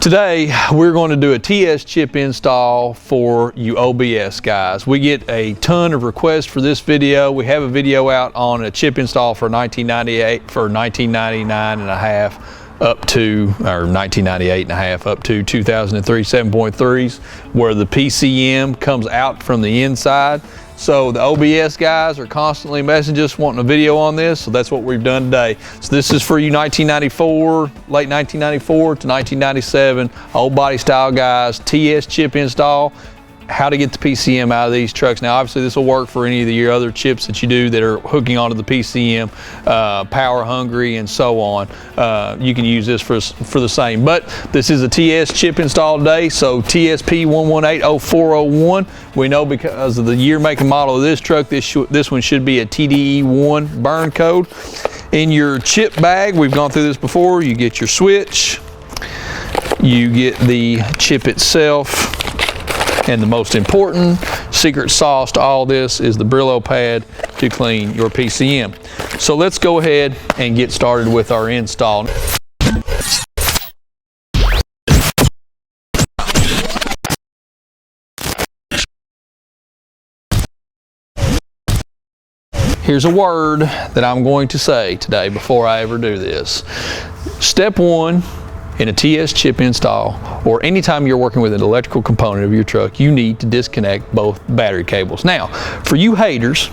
Today, we're going to do a TS chip install for you OBS guys. We get a ton of requests for this video. We have a video out on a chip install for 1998, for 1999 and a half up to, or 1998 and a half up to 2003 7.3s, where the PCM comes out from the inside. So the OBS guys are constantly messaging us wanting a video on this, so that's what we've done today. So this is for you 1994, late 1994 to 1997, old body style guys, TS chip install, how to get the PCM out of these trucks. Now obviously this will work for any of your other chips that you do that are hooking onto the PCM, power hungry and so on. You can use this for the same, but this is a TS chip install today, so TSP 1180401. We know because of the year, make, and model of this truck, this one should be a TDE1 burn code. In your chip bag, we've gone through this before, you get your switch, you get the chip itself, and the most important secret sauce to all this is the Brillo pad to clean your PCM. So let's go ahead and get started with our install. Here's a word that I'm going to say today before I ever do this. Step one in a TS chip install, or anytime you're working with an electrical component of your truck, you need to disconnect both battery cables. Now, for you haters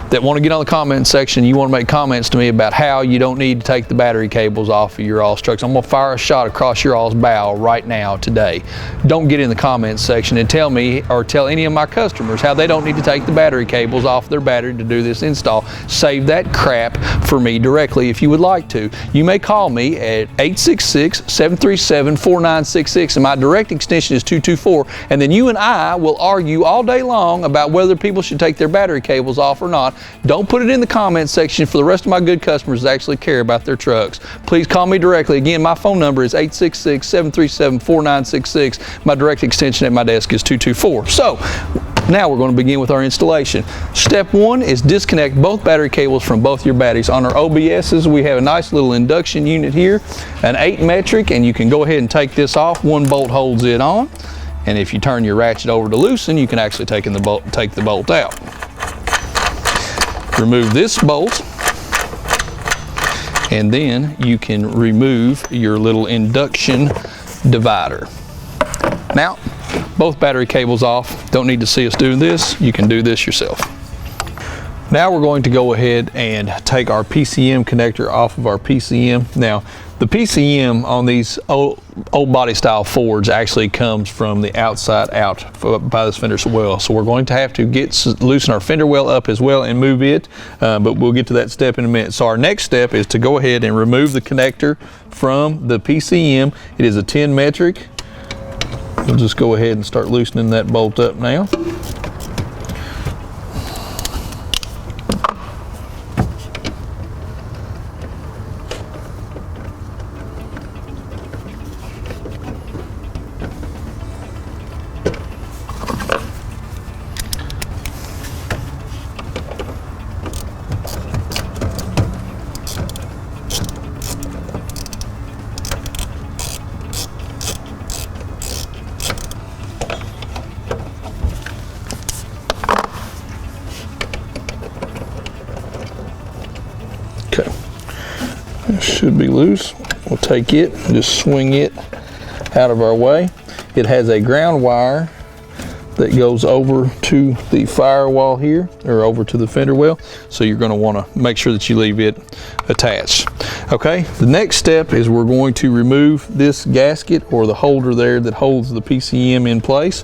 that want to get on the comment section, you want to make comments to me about how you don't need to take the battery cables off of your all's trucks, I'm going to fire a shot across your all's bow right now today. Don't get in the comments section and tell me or tell any of my customers how they don't need to take the battery cables off their battery to do this install. Save that crap for me directly if you would like to. You may call me at 866-737-4966 and my direct extension is 224, and then you and I will argue all day long about whether people should take their battery cables off or not. Don't put it in the comment section for the rest of my good customers that actually care about their trucks. Please call me directly. Again, my phone number is 866-737-4966. My direct extension at my desk is 224. So now we're going to begin with our installation. Step one is disconnect both battery cables from both your batteries. On our OBSs, we have a nice little induction unit here, an 8 metric, and you can go ahead and take this off. One bolt holds it on, and if you turn your ratchet over to loosen, you can actually take the bolt out. Remove this bolt, and then you can remove your little induction divider. Now, both battery cables off. Don't need to see us doing this. You can do this yourself. Now we're going to go ahead and take our PCM connector off of our PCM. Now, the PCM on these old body style Fords actually comes from the outside out by this fender well. So we're going to have to loosen our fender well up as well and move it, but we'll get to that step in a minute. So our next step is to go ahead and remove the connector from the PCM. It is a 10 metric. We'll just go ahead and start loosening that bolt up now. Okay, it should be loose. We'll take it and just swing it out of our way. It has a ground wire that goes over to the firewall here, or over to the fender well, so you're going to want to make sure that you leave it attached. Okay, the next step is we're going to remove this gasket or the holder there that holds the PCM in place.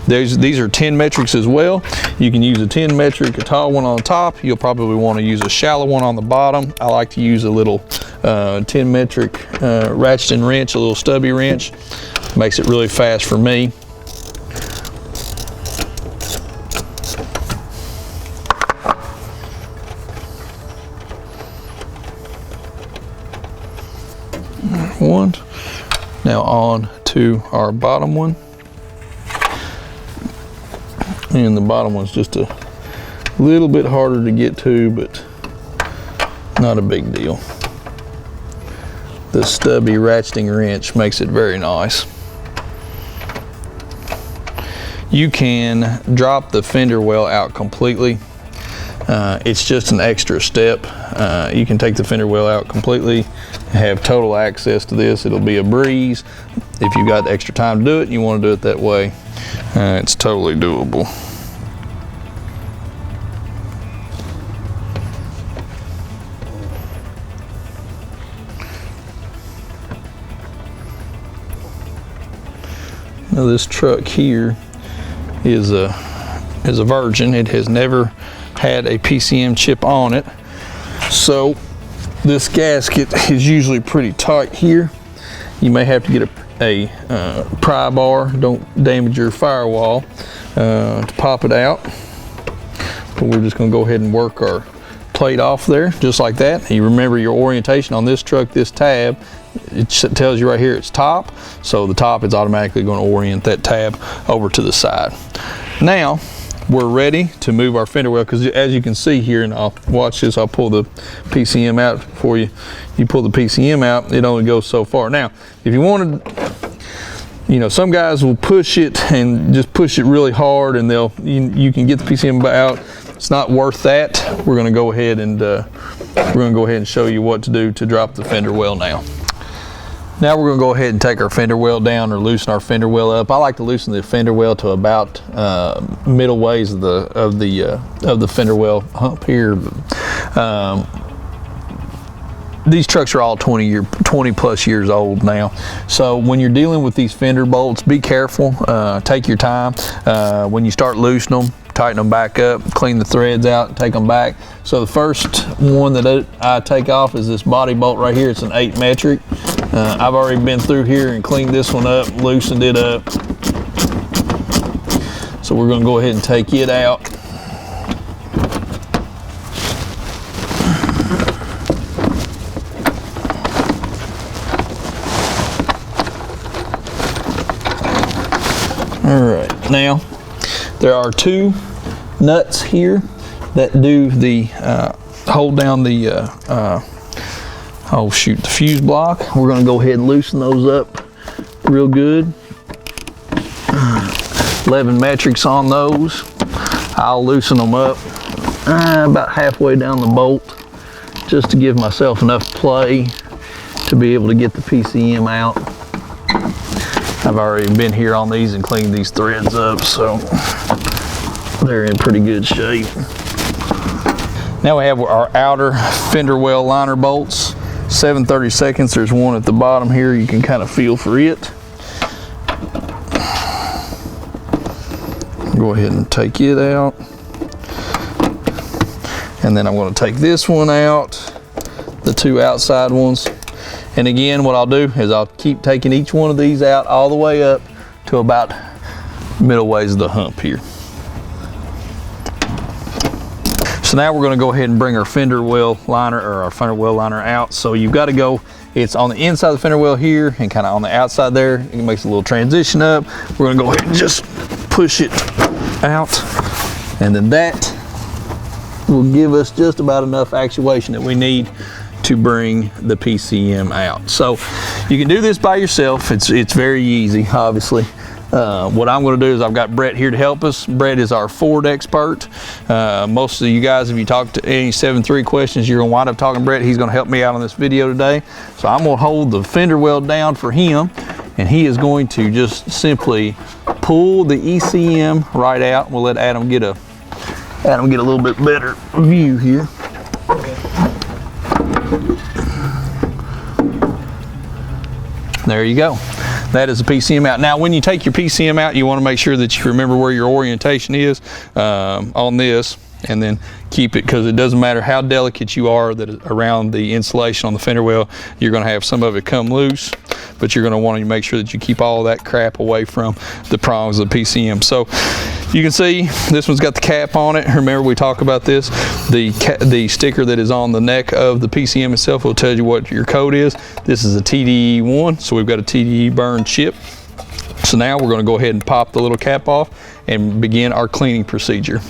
These are 10 metrics as well. You can use a 10 metric, a tall one on the top. You'll probably want to use a shallow one on the bottom. I like to use a little 10 metric ratchet and wrench, a little stubby wrench. Makes it really fast for me. One. Now on to our bottom one. And the bottom one's just a little bit harder to get to, but not a big deal. the stubby ratcheting wrench makes it very nice. You can drop the fender well out completely. It's just an extra step. You can take the fender well out completely, have total access to this. It'll be a breeze. If you've got extra time to do it and you want to do it that way, it's totally doable. Now this truck here is a virgin. It has never had a PCM chip on it, so this gasket is usually pretty tight here. You may have to get a pry bar, don't damage your firewall, to pop it out. But we're just going to go ahead and work our plate off there just like that. And you remember your orientation on this truck, this tab, it tells you right here it's top, so the top is automatically going to orient that tab over to the side. Now we're ready to move our fender well, because as you can see here, and I'll watch this, I'll pull the PCM out for you. You pull the PCM out, it only goes so far. Now if you wanted, you know, some guys will push it and just push it really hard, and you can get the PCM out. It's not worth that. We're going to go ahead and show you what to do to drop the fender well now. Now we're going to go ahead and take our fender well down, or loosen our fender well up. I like to loosen the fender well to about middle ways of the fender well hump here. These trucks are all 20 plus years old now. So when you're dealing with these fender bolts, be careful. Take your time. When you start loosening them, tighten them back up, clean the threads out, take them back. So the first one that I take off is this body bolt right here. It's an 8 metric. I've already been through here and cleaned this one up, loosened it up. So we're going to go ahead and take it out. All right, now there are 2 nuts here that do the hold down the the fuse block. We're going to go ahead and loosen those up real good. 11 metrics on those. I'll loosen them up about halfway down the bolt, just to give myself enough play to be able to get the PCM out. I've already been here on these and cleaned these threads up, so they're in pretty good shape. Now we have our outer fender well liner bolts, 7/32. There's one at the bottom here. You can kind of feel for it. Go ahead and take it out. And then I'm going to take this one out, the 2 outside ones. And again, what I'll do is I'll keep taking each one of these out all the way up to about middle ways of the hump here. So now we're going to go ahead and bring our fender well liner, or our fender well liner, out. So you've got to go, it's on the inside of the fender well here and kind of on the outside there. It makes a little transition up. We're going to go ahead and just push it out, and then that will give us just about enough actuation that we need to bring the PCM out. So you can do this by yourself. It's very easy, obviously. What I'm going to do is I've got Brett here to help us. Brett is our Ford expert. Most of you guys, if you talk to any 7.3 questions, you're going to wind up talking to Brett. He's going to help me out on this video today. So I'm going to hold the fender well down for him, and he is going to just simply pull the ECM right out. We'll let Adam get a little bit better view here. There you go. That is the PCM out. Now when you take your PCM out, you want to make sure that you remember where your orientation is on this, and then keep it, because it doesn't matter how delicate you are around the insulation on the fender well, you're going to have some of it come loose, but you're going to want to make sure that you keep all that crap away from the prongs of the PCM. So you can see this one's got the cap on it. Remember, we talked about this. The sticker that is on the neck of the PCM itself will tell you what your code is. This is a TDE1, so we've got a TDE burn chip. So now we're going to go ahead and pop the little cap off and begin our cleaning procedure.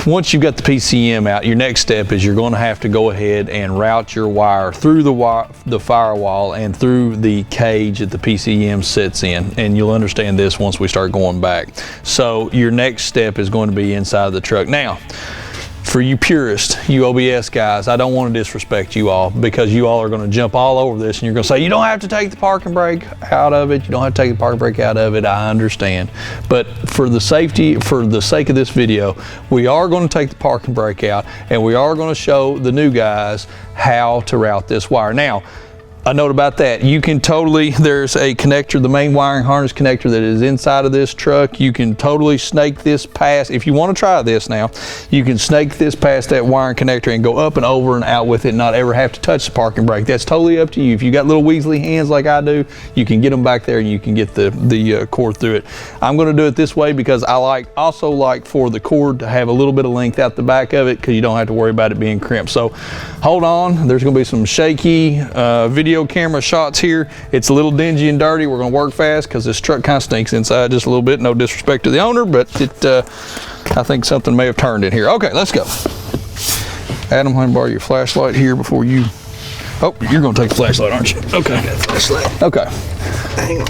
once you've got the PCM out, your next step is you're going to have to go ahead and route your wire through the firewall and through the cage that the PCM sits in, and you'll understand this once we start going back. So your next step is going to be inside of the truck. Now, for you purists, you OBS guys, I don't want to disrespect you all, because you all are going to jump all over this and you're going to say, you don't have to take the parking brake out of it. You don't have to take the parking brake out of it. I understand. But for the sake of this video, we are going to take the parking brake out and we are going to show the new guys how to route this wire. Now, a note about that, you can totally, there's a connector, the main wiring harness connector that is inside of this truck. You can totally snake this past, if you want to try this now, you can snake this past that wiring connector and go up and over and out with it and not ever have to touch the parking brake. That's totally up to you. If you got little weaselly hands like I do, you can get them back there and you can get the cord through it. I'm going to do it this way because I also like for the cord to have a little bit of length out the back of it, because you don't have to worry about it being crimped. So hold on, there's going to be some shaky video camera shots here. It's a little dingy and dirty. We're going to work fast because this truck kind of stinks inside just a little bit. No disrespect to the owner, but I think something may have turned in here. Okay, let's go. Adam, let me borrow your flashlight here before you... Oh, you're going to take the flashlight, aren't you? Okay. I got a flashlight. Okay. Hang on.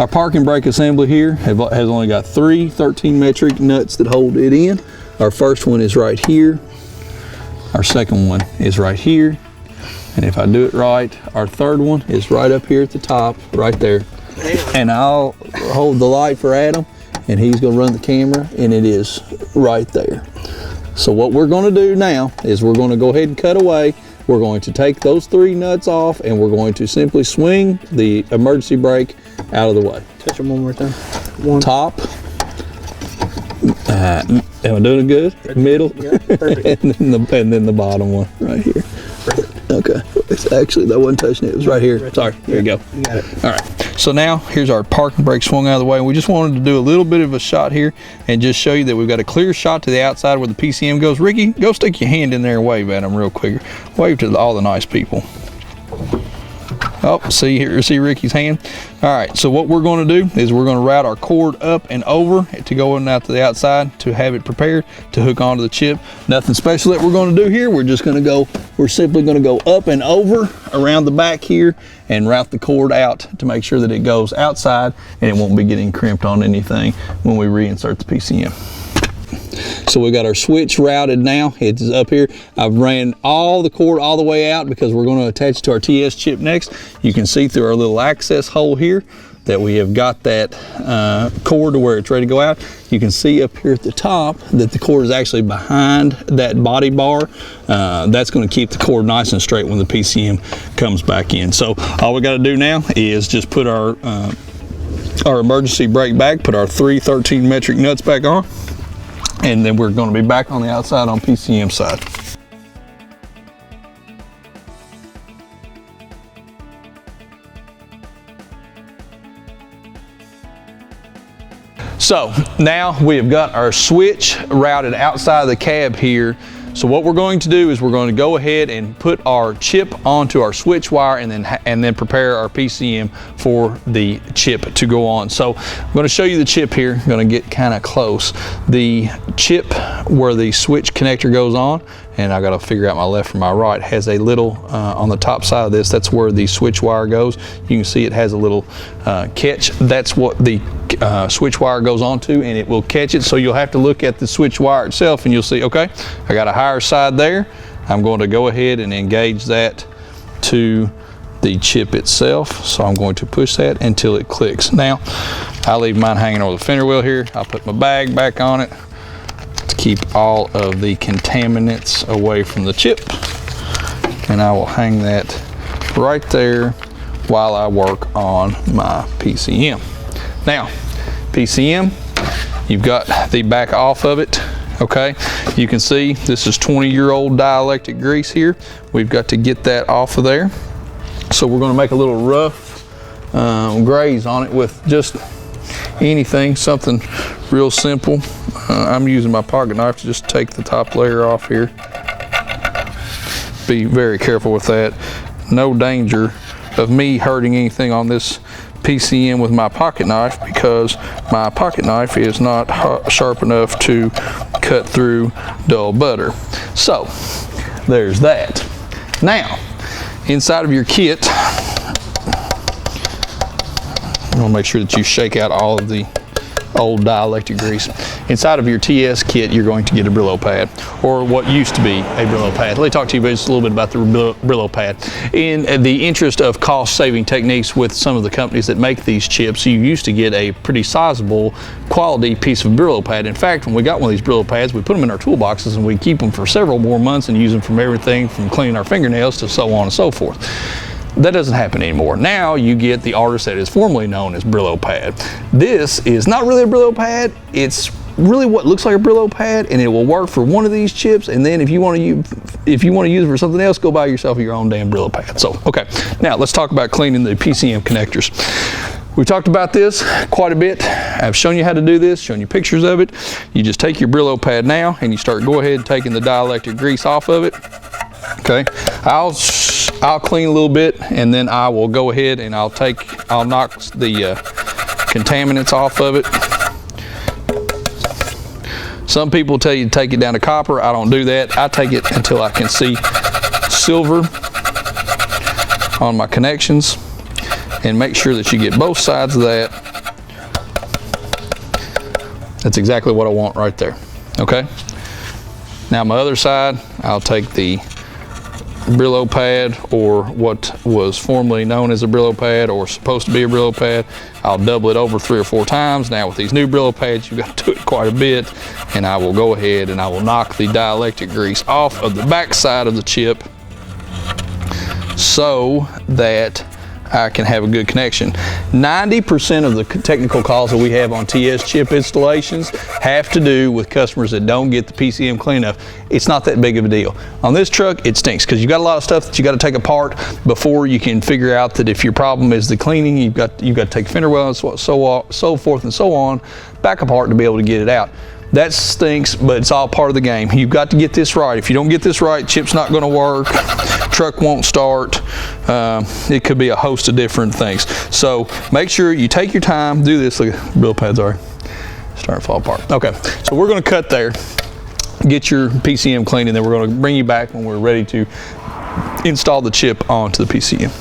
Our parking brake assembly here has only got 3 13 metric nuts that hold it in. Our first one is right here. Our second one is right here. And if I do it right, our third one is right up here at the top, right there. And I'll hold the light for Adam, and he's gonna run the camera, and it is right there. So what we're gonna do now is we're gonna go ahead and cut away. We're going to take those 3 nuts off, and we're going to simply swing the emergency brake out of the way. Touch them one more time. One. Top. Am I doing it good? Perfect. Middle. Yeah, perfect. and then the bottom one right here. Perfect. Okay. It's actually, that wasn't touching it. It was right here. Sorry. There you go. You got it. All right. So now here's our parking brake swung out of the way. We just wanted to do a little bit of a shot here and just show you that we've got a clear shot to the outside where the PCM goes. Ricky, go stick your hand in there and wave at them real quick. Wave to all the nice people. Oh, see here, see Ricky's hand? All right, so what we're going to do is we're going to route our cord up and over to go in out to the outside to have it prepared to hook onto the chip. Nothing special that we're going to do here. We're simply going to go up and over around the back here and route the cord out to make sure that it goes outside and it won't be getting crimped on anything when we reinsert the PCM. So we got our switch routed now. It's up here. I've ran all the cord all the way out because we're going to attach it to our TS chip next. You can see through our little access hole here that we have got that cord to where it's ready to go out. You can see up here at the top that the cord is actually behind that body bar. That's going to keep the cord nice and straight when the PCM comes back in. So all we got to do now is just put our emergency brake back, put our 3 13 metric nuts back on, and then we're going to be back on the outside on PCM side. So now we have got our switch routed outside of the cab here. So what we're going to do is we're going to go ahead and put our chip onto our switch wire and then prepare our PCM for the chip to go on. So I'm going to show you the chip here. I'm going to get kind of close. The chip where the switch connector goes on, and I got to figure out my left from my right, has a little on the top side of this. That's where the switch wire goes. You can see it has a little catch. That's what the switch wire goes onto, and it will catch it. So you'll have to look at the switch wire itself and you'll see, okay, I got a higher side there. I'm going to go ahead and engage that to the chip itself. So I'm going to push that until it clicks. Now I leave mine hanging over the fender wheel here. I'll put my bag back on it to keep all of the contaminants away from the chip, and I will hang that right there while I work on my PCM. Now, PCM, you've got the back off of it, okay? You can see this is 20-year-old dielectric grease here. We've got to get that off of there. So we're gonna make a little rough graze on it with just anything, something real simple. I'm using my pocket knife to just take the top layer off here. Be very careful with that. No danger of me hurting anything on this PCM with my pocket knife because my pocket knife is not sharp enough to cut through dull butter. So there's that. Now, inside of your kit, you want to make sure that you shake out all of the old dielectric grease. Inside of your TS kit, you're going to get a Brillo pad, or what used to be a Brillo pad. Let me talk to you just a little bit about the Brillo pad. In the interest of cost-saving techniques with some of the companies that make these chips, you used to get a pretty sizable quality piece of Brillo pad. In fact, when we got one of these Brillo pads, we put them in our toolboxes and we keep them for several more months and use them from everything from cleaning our fingernails to so on and so forth. That doesn't happen anymore. Now you get the artist that is formerly known as Brillo pad. This is not really a Brillo pad. It's really what looks like a Brillo pad, and it will work for one of these chips. And then if you want to use it for something else, go buy yourself your own damn Brillo pad. So, okay, now let's talk about cleaning the PCM connectors. We've talked about this quite a bit. I've shown you how to do this, shown you pictures of it. You just take your Brillo pad now and you go ahead and taking the dielectric grease off of it. Okay, I'll clean a little bit, and then I will go ahead and I'll knock the contaminants off of it. Some people tell you to take it down to copper. I don't do that. I take it until I can see silver on my connections, and make sure that you get both sides of that. That's exactly what I want right there. Okay, now my other side, I'll take the Brillo pad, or what was formerly known as a Brillo pad, or supposed to be a Brillo pad. I'll double it over 3 or 4 times. Now with these new Brillo pads, you've got to do it quite a bit, and I will go ahead and I will knock the dielectric grease off of the back side of the chip so that I can have a good connection. 90% of the technical calls that we have on TS chip installations have to do with customers that don't get the PCM clean enough. It's not that big of a deal. On this truck, it stinks because you've got a lot of stuff that you got to take apart before you can figure out that if your problem is the cleaning, you've got to take fender well and so forth and so on back apart to be able to get it out. That stinks, but it's all part of the game. You've got to get this right. If you don't get this right, chip's not going to work, truck won't start. It could be a host of different things. So make sure you take your time, do this. Look, Brillo pads are starting to fall apart. Okay, so we're going to cut there, get your PCM clean, and then we're going to bring you back when we're ready to install the chip onto the PCM.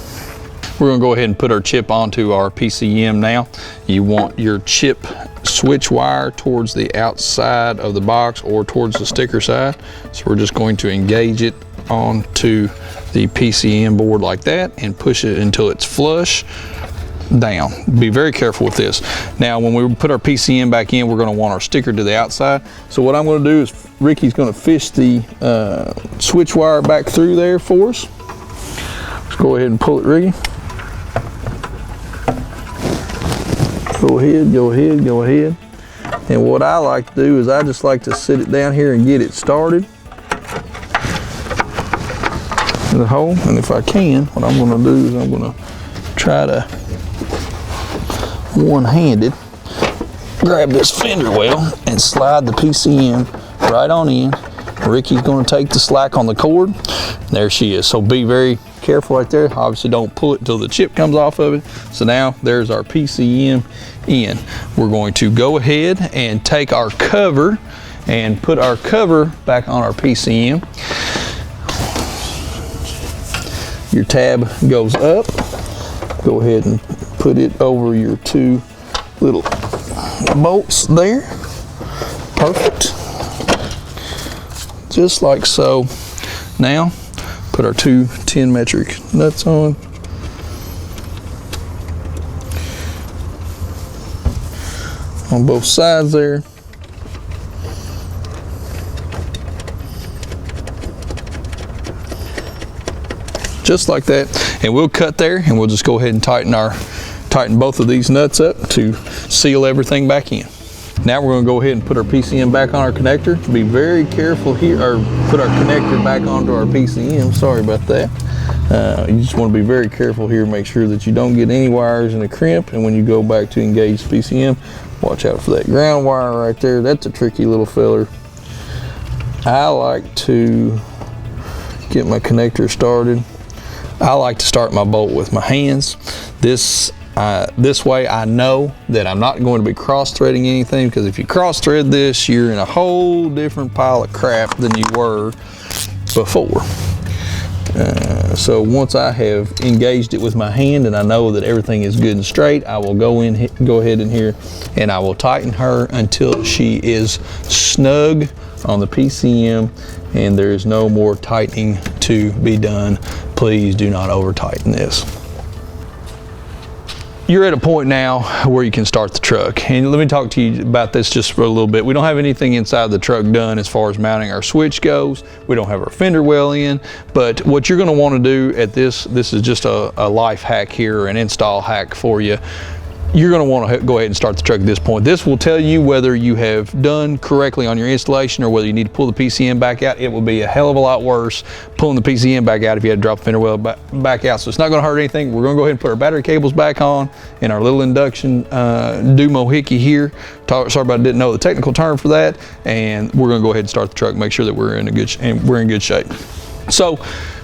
We're going to go ahead and put our chip onto our PCM now. You want your chip switch wire towards the outside of the box or towards the sticker side. So we're just going to engage it onto the PCM board like that and push it until it's flush down. Be very careful with this. Now when we put our PCM back in, we're going to want our sticker to the outside. So what I'm going to do is Ricky's going to fish the switch wire back through there for us. Let's go ahead and pull it, Ricky. Go ahead, go ahead, go ahead. And what I like to do is I just like to sit it down here and get it started in the hole. And if I can, what I'm going to do is I'm going to try to one-handed grab this fender well and slide the PCM right on in. Ricky's going to take the slack on the cord. There she is. So be very careful right there. Obviously don't pull it until the chip comes off of it. So now there's our PCM in. We're going to go ahead and take our cover and put our cover back on our PCM. Your tab goes up. Go ahead and put it over your 2 little bolts there. Perfect. Just like so. Now put our 2 10 metric nuts on. On both sides there. Just like that. And we'll cut there and we'll just go ahead and tighten both of these nuts up to seal everything back in. Now we're going to go ahead and put our PCM back on our connector. Be very careful here, or put our connector back onto our PCM. Sorry about that. You just want to be very careful here. Make sure that you don't get any wires in a crimp. And when you go back to engage the PCM, watch out for that ground wire right there. That's a tricky little feller. I like to get my connector started. I like to start my bolt with my hands. This This way I know that I'm not going to be cross-threading anything, because if you cross-thread this, you're in a whole different pile of crap than you were before. So once I have engaged it with my hand and I know that everything is good and straight, I will go ahead in here and I will tighten her until she is snug on the PCM and there is no more tightening to be done. Please do not over tighten this. You're at a point now where you can start the truck. And let me talk to you about this just for a little bit. We don't have anything inside the truck done as far as mounting our switch goes. We don't have our fender well in, but what you're gonna wanna do at this is just a life hack here, an install hack for you. You're gonna wanna go ahead and start the truck at this point. This will tell you whether you have done correctly on your installation or whether you need to pull the PCM back out. It will be a hell of a lot worse pulling the PCM back out if you had to drop the fender well back out. So it's not gonna hurt anything. We're gonna go ahead and put our battery cables back on in our little induction doohickey here. Sorry about I didn't know the technical term for that. And we're gonna go ahead and start the truck, make sure that we're in good shape. So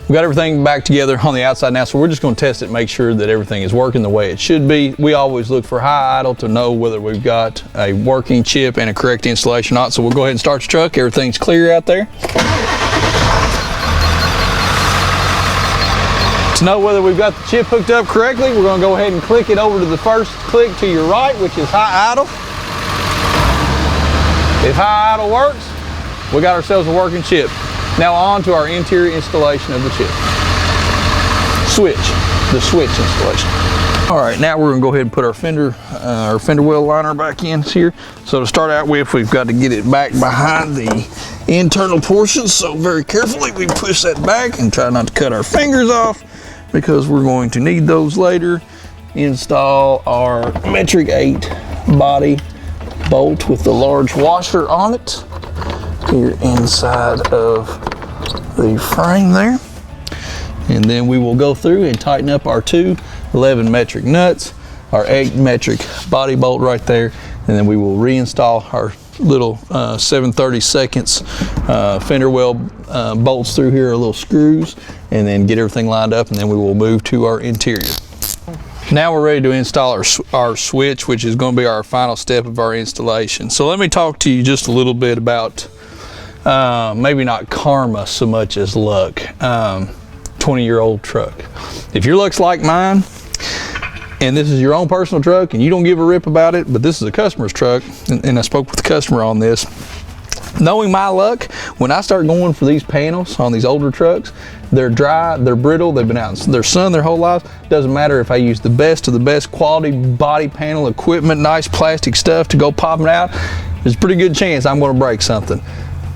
we got everything back together on the outside now, so we're just going to test it, make sure that everything is working the way it should be. We always look for high idle to know whether we've got a working chip and a correct installation or not. So we'll go ahead and start the truck. Everything's clear out there. To know whether we've got the chip hooked up correctly, we're going to go ahead and click it over to the first click to your right, which is high idle. If high idle works, we got ourselves a working chip. Now on to our interior installation of the chip. The switch installation. All right, now we're gonna go ahead and put our fender well liner back in here. So to start out with, we've got to get it back behind the internal portions. So very carefully we push that back and try not to cut our fingers off because we're going to need those later. Install our metric 8 body bolt with the large washer on it here inside of the frame there, and then we will go through and tighten up our two 11 metric nuts, our 8 metric body bolt right there, and then we will reinstall our little 7/32 fender well bolts through here, our little screws, and then get everything lined up, and then we will move to our interior. Now we're ready to install our switch, which is going to be our final step of our installation. So let me talk to you just a little bit about maybe not karma so much as luck. 20-year-old truck. If your luck's like mine, and this is your own personal truck, and you don't give a rip about it, but this is a customer's truck, and I spoke with the customer on this. Knowing my luck, when I start going for these panels on these older trucks, they're dry, they're brittle, they've been out in their sun their whole lives. Doesn't matter if I use the best of the best quality body panel equipment, nice plastic stuff to go popping out, there's a pretty good chance I'm going to break something.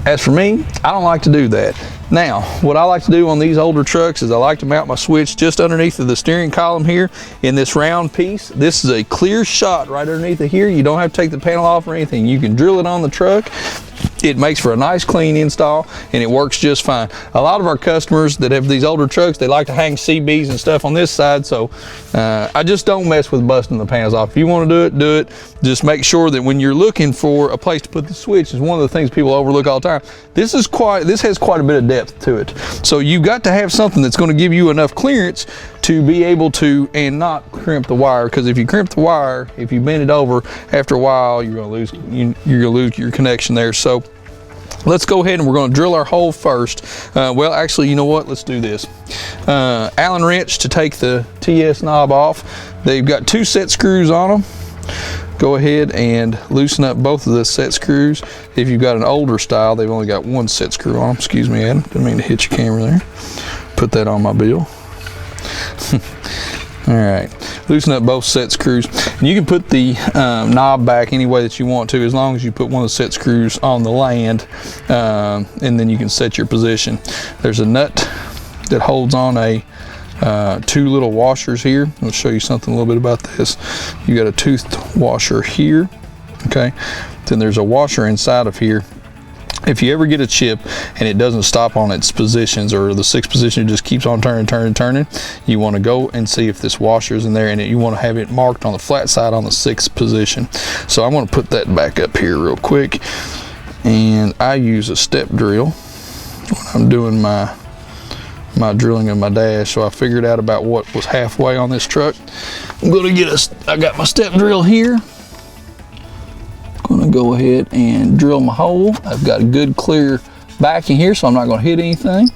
As for me, I don't like to do that. Now, what I like to do on these older trucks is I like to mount my switch just underneath of the steering column here in this round piece. This is a clear shot right underneath of here. You don't have to take the panel off or anything. You can drill it on the truck. It makes for a nice clean install and it works just fine. A lot of our customers that have these older trucks, they like to hang CBs and stuff on this side, so I just don't mess with busting the panels off. If you want to do it, do it. Just make sure that when you're looking for a place to put the switch, is one of the things people overlook all the time. This has quite a bit of depth to it. So you've got to have something that's going to give you enough clearance to be able to, and not crimp the wire, because if you crimp the wire, if you bend it over, after a while you're going to lose your connection there. So let's go ahead and we're going to drill our hole first. Well, actually, you know what? Let's do this. Allen wrench to take the TS knob off. They've got 2 set screws on them. Go ahead and loosen up both of the set screws. If you've got an older style, they've only got 1 set screw on them. Excuse me, Adam. Didn't mean to hit your camera there. Put that on my bill. All right, loosen up both set screws. And you can put the knob back any way that you want to, as long as you put one of the set screws on the land, and then you can set your position. There's a nut that holds on a 2 little washers here. I'll show you something a little bit about this. You got a toothed washer here, okay? Then there's a washer inside of here. If you ever get a chip and it doesn't stop on its positions, or the 6th position, it just keeps on turning, you want to go and see if this washer is in there, and you want to have it marked on the flat side on the 6th position. So I'm going to put that back up here real quick, and I use a step drill when I'm doing my drilling of my dash. So I figured out about what was halfway on this truck. I'm gonna I got my step drill here. Gonna go ahead and drill my hole. I've got a good clear backing here, so I'm not gonna hit anything.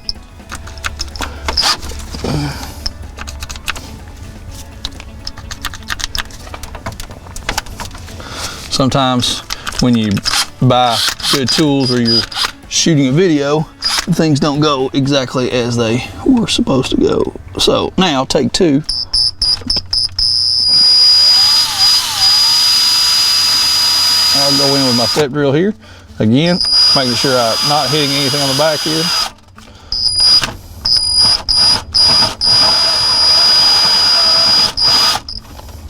Sometimes when you buy good tools or you're shooting a video, things don't go exactly as they were supposed to go. So now take two. I'll go in with my step drill here. Again, making sure I'm not hitting anything on the back here.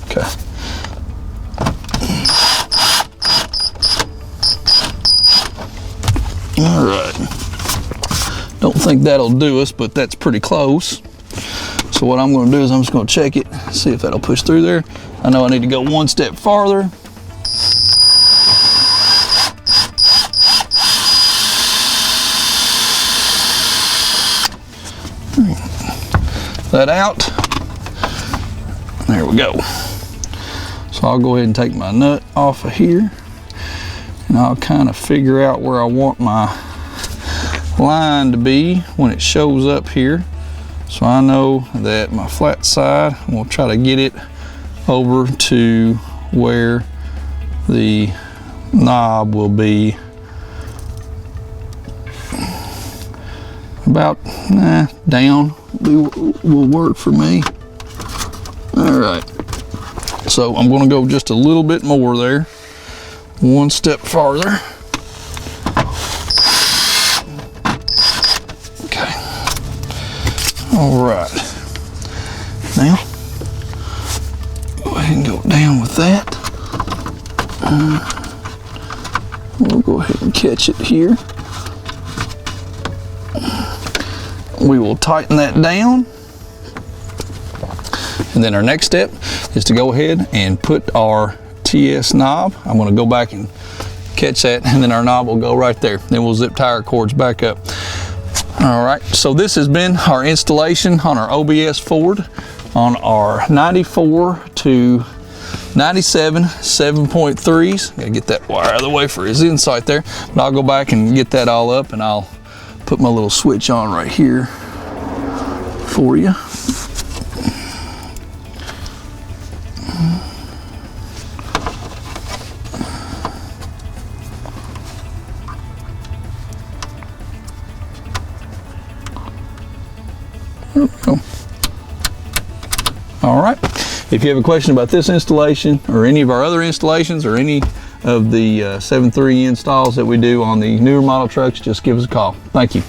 Okay. All right. Don't think that'll do us, but that's pretty close. So what I'm going to do is I'm just going to check it, see if that'll push through there. I know I need to go one step farther. That out. There we go. So I'll go ahead and take my nut off of here, and I'll kind of figure out where I want my line to be when it shows up here. So I know that my flat side, we'll try to get it over to where the knob will be about down will work for me. All right, so I'm going to go just a little bit more there, one step farther. Okay, all right, now go ahead and go down with that. We'll go ahead and catch it here. We will tighten that down, and then our next step is to go ahead and put our TS knob. I'm going to go back and catch that, and then our knob will go right there. Then we'll zip tie our cords back up. All right, so this has been our installation on our OBS Ford on our 94 to 97 7.3s. Gotta get that wire out of the way for his insight there, but I'll go back and get that all up, and I'll put my little switch on right here for you. There we go. All right. If you have a question about this installation or any of our other installations or any of the 7.3 installs that we do on the newer model trucks, just give us a call. Thank you.